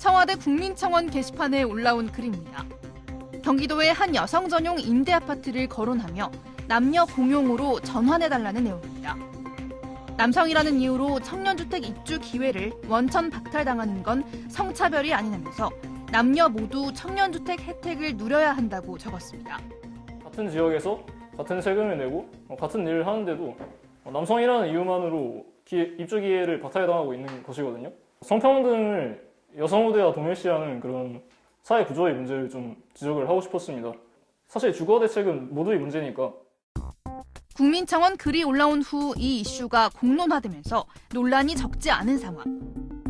청와대 국민청원 게시판에 올라온 글입니다. 경기도의 한 여성 전용 임대 아파트를 거론하며 남녀 공용으로 전환해달라는 내용입니다. 남성이라는 이유로 청년주택 입주 기회를 원천 박탈당하는 건 성차별이 아니라면서 남녀 모두 청년주택 혜택을 누려야 한다고 적었습니다. 같은 지역에서 같은 세금을 내고 같은 일을 하는데도 남성이라는 이유만으로 입주 기회를 박탈당하고 있는 것이거든요. 성평등을 여성 우대와 동일시하는 그런 사회 구조의 문제를 좀 지적을 하고 싶었습니다. 사실 주거 대책은 모두의 문제니까. 국민청원 글이 올라온 후 이 이슈가 공론화되면서 논란이 적지 않은 상황.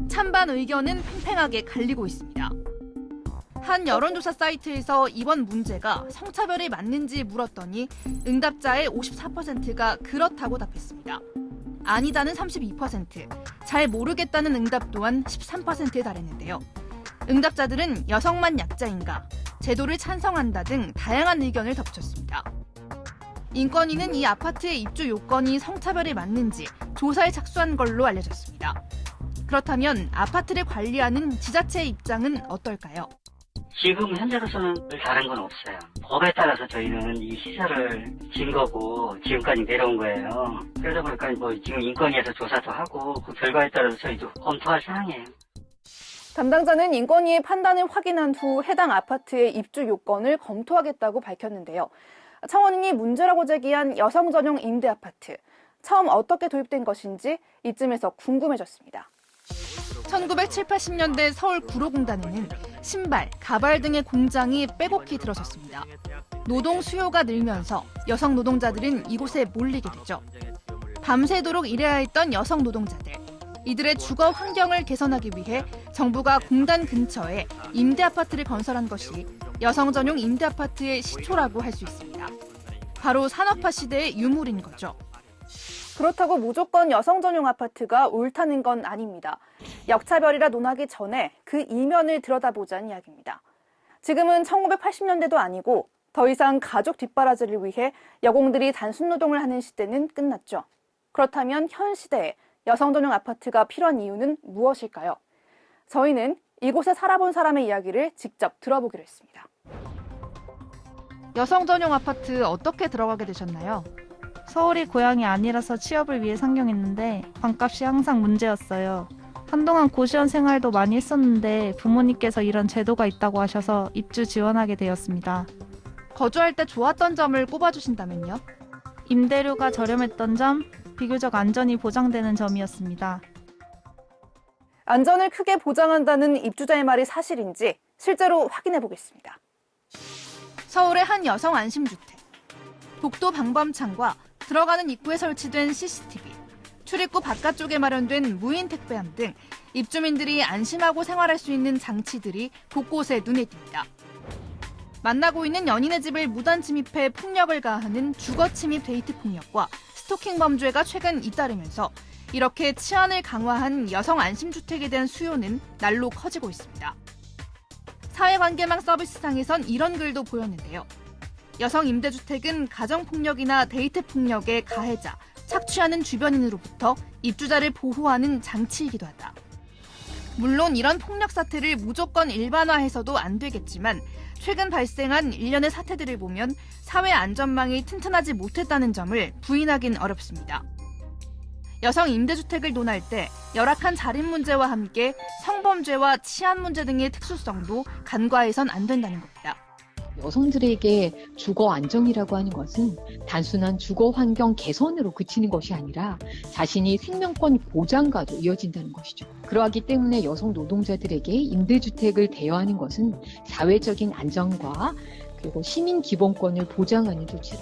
찬반 의견은 팽팽하게 갈리고 있습니다. 한 여론조사 사이트에서 이번 문제가 성차별이 맞는지 물었더니 응답자의 54%가 그렇다고 답했습니다. 아니다는 32%, 잘 모르겠다는 응답 또한 13%에 달했는데요. 응답자들은 여성만 약자인가, 제도를 찬성한다 등 다양한 의견을 덧붙였습니다. 인권위는 이 아파트의 입주 요건이 성차별에 맞는지 조사에 착수한 걸로 알려졌습니다. 그렇다면 아파트를 관리하는 지자체의 입장은 어떨까요? 지금 현재로서는 다른 건 없어요. 법에 따라서 저희는 이 시설을 진 거고 지금까지 내려온 거예요. 그러다 보니까 지금 인권위에서 조사도 하고 그 결과에 따라서 저희도 검토할 사항이에요. 담당자는 인권위의 판단을 확인한 후 해당 아파트의 입주 요건을 검토하겠다고 밝혔는데요. 청원인이 문제라고 제기한 여성 전용 임대 아파트. 처음 어떻게 도입된 것인지 이쯤에서 궁금해졌습니다. 1970, 80년대 서울 구로공단에는 신발, 가발 등의 공장이 빼곡히 들어섰습니다. 노동 수요가 늘면서 여성 노동자들은 이곳에 몰리게 되죠. 밤새도록 일해야 했던 여성 노동자들. 이들의 주거 환경을 개선하기 위해 정부가 공단 근처에 임대 아파트를 건설한 것이 여성 전용 임대 아파트의 시초라고 할 수 있습니다. 바로 산업화 시대의 유물인 거죠. 그렇다고 무조건 여성 전용 아파트가 옳다는 건 아닙니다. 역차별이라 논하기 전에 그 이면을 들여다보자는 이야기입니다. 지금은 1980년대도 아니고 더 이상 가족 뒷바라지를 위해 여공들이 단순 노동을 하는 시대는 끝났죠. 그렇다면 현 시대에 여성 전용 아파트가 필요한 이유는 무엇일까요? 저희는 이곳에 살아본 사람의 이야기를 직접 들어보기로 했습니다. 여성 전용 아파트 어떻게 들어가게 되셨나요? 서울이 고향이 아니라서 취업을 위해 상경했는데 방값이 항상 문제였어요. 한동안 고시원 생활도 많이 했었는데 부모님께서 이런 제도가 있다고 하셔서 입주 지원하게 되었습니다. 거주할 때 좋았던 점을 꼽아주신다면요? 임대료가 저렴했던 점, 비교적 안전이 보장되는 점이었습니다. 안전을 크게 보장한다는 입주자의 말이 사실인지 실제로 확인해 보겠습니다. 서울의 한 여성 안심주택. 복도 방범창과 들어가는 입구에 설치된 CCTV, 출입구 바깥쪽에 마련된 무인 택배함 등 입주민들이 안심하고 생활할 수 있는 장치들이 곳곳에 눈에 띕니다. 만나고 있는 연인의 집을 무단 침입해 폭력을 가하는 주거침입 데이트 폭력과 스토킹 범죄가 최근 잇따르면서 이렇게 치안을 강화한 여성 안심주택에 대한 수요는 날로 커지고 있습니다. 사회관계망 서비스상에선 이런 글도 보였는데요. 여성 임대주택은 가정폭력이나 데이트폭력의 가해자, 착취하는 주변인으로부터 입주자를 보호하는 장치이기도 하다. 물론 이런 폭력 사태를 무조건 일반화해서도 안 되겠지만 최근 발생한 일련의 사태들을 보면 사회 안전망이 튼튼하지 못했다는 점을 부인하긴 어렵습니다. 여성 임대주택을 논할 때 열악한 자립 문제와 함께 성범죄와 치안 문제 등의 특수성도 간과해선 안 된다는 겁니다. 여성들에게 주거 안정이라고 하는 것은 단순한 주거 환경 개선으로 그치는 것이 아니라 자신이 생명권 보장과도 이어진다는 것이죠. 그러하기 때문에 여성 노동자들에게 임대주택을 대여하는 것은 사회적인 안정과 그리고 시민 기본권을 보장하는 조치로.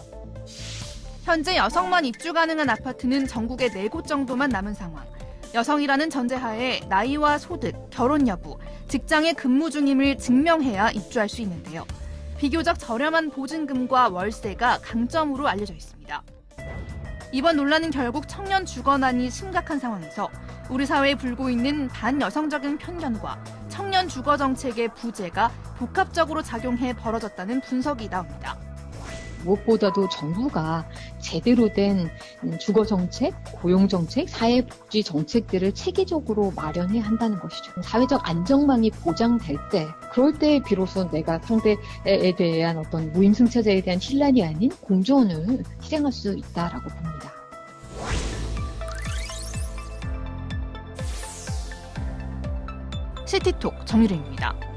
현재 여성만 입주 가능한 아파트는 전국에 4곳 정도만 남은 상황. 여성이라는 전제하에 나이와 소득, 결혼 여부, 직장에 근무 중임을 증명해야 입주할 수 있는데요. 비교적 저렴한 보증금과 월세가 강점으로 알려져 있습니다. 이번 논란은 결국 청년 주거난이 심각한 상황에서 우리 사회에 불고 있는 반여성적인 편견과 청년 주거 정책의 부재가 복합적으로 작용해 벌어졌다는 분석이 나옵니다. 무엇보다도 정부가 제대로 된 주거 정책, 고용 정책, 사회복지 정책들을 체계적으로 마련해야 한다는 것이죠. 사회적 안정망이 보장될 때, 그럴 때 비로소 내가 상대에 대한 어떤 무임승차자에 대한 신란이 아닌 공존을 실행할 수 있다라고 봅니다. 시티톡 정유림입니다.